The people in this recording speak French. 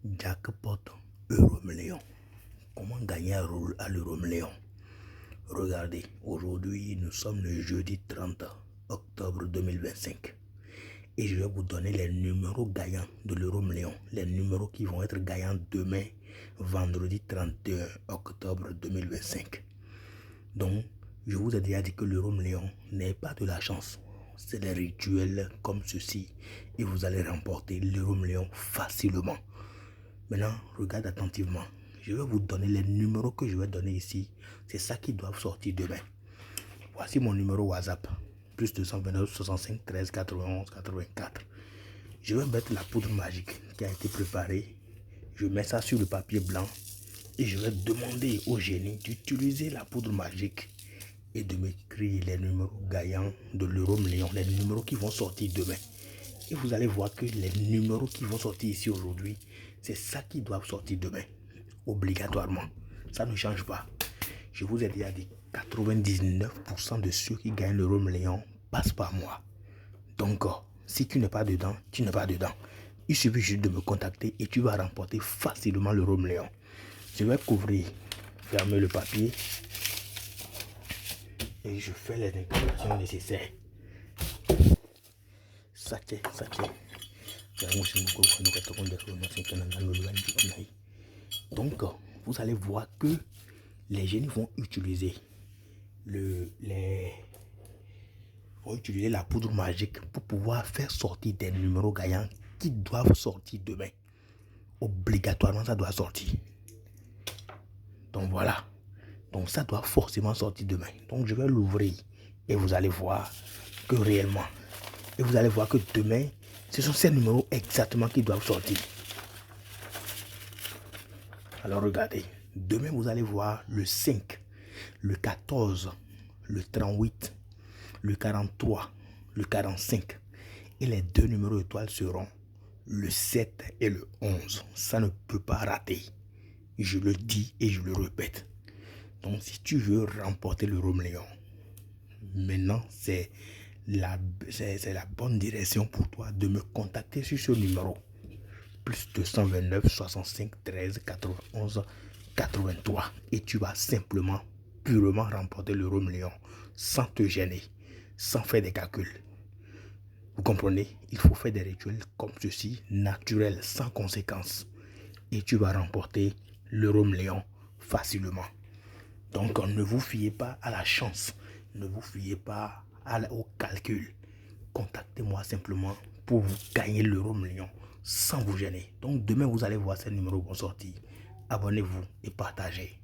Jackpot Euro-Million. Comment gagner à l'Euro-Million? Regardez, aujourd'hui nous sommes le jeudi 30 octobre 2025 et je vais vous donner les numéros gagnants de l'Euro-Million, les numéros qui vont être gagnants demain, vendredi 31 octobre 2025. Donc, je vous ai déjà dit que l'Euro-Million n'est pas de la chance, c'est des rituels comme ceci et vous allez remporter l'Euro-Million facilement. Maintenant, regardez attentivement. Je vais vous donner les numéros que je vais donner ici. C'est ça qui doivent sortir demain. Voici mon numéro WhatsApp. Plus 229 65 13 91 84. Je vais mettre la poudre magique qui a été préparée. Je mets ça sur le papier blanc. Et je vais demander au génie d'utiliser la poudre magique et de m'écrire les numéros gagnants de l'Euro-Million. Les numéros qui vont sortir demain. Et vous allez voir que les numéros qui vont sortir ici aujourd'hui, c'est ça qui doivent sortir demain. Obligatoirement. Ça ne change pas. Je vous ai déjà dit, 99% de ceux qui gagnent l'Euro-Million passent par moi. Donc, si tu n'es pas dedans, tu n'es pas dedans. Il suffit juste de me contacter et tu vas remporter facilement l'Euro-Million. Je vais couvrir, fermer le papier et je fais les informations nécessaires. Donc, vous allez voir que les génies vont utiliser la poudre magique pour pouvoir faire sortir des numéros gagnants qui doivent sortir demain. Obligatoirement, ça doit sortir. Donc voilà. Donc ça doit forcément sortir demain. Donc je vais l'ouvrir et vous allez voir que réellement. Et vous allez voir que demain, ce sont ces numéros exactement qui doivent sortir. Alors regardez. Demain, vous allez voir le 5, le 14, le 38, le 43, le 45. Et les deux numéros étoiles seront le 7 et le 11. Ça ne peut pas rater. Je le dis et je le répète. Donc si tu veux remporter l'Euro-Million, maintenant c'est la bonne direction pour toi de me contacter sur ce numéro. Plus 229 65 13 91 83. Et tu vas simplement, purement remporter l'Euro-Million sans te gêner, sans faire des calculs. Vous comprenez? Il faut faire des rituels comme ceci, naturels, sans conséquences. Et tu vas remporter l'Euro-Million facilement. Donc, ne vous fiez pas à la chance. Ne vous fiez pas au calcul. Contactez-moi simplement pour vous gagner l'Euro-Million sans vous gêner. Donc, demain, vous allez voir ces numéros vont sortir. Abonnez-vous et partagez.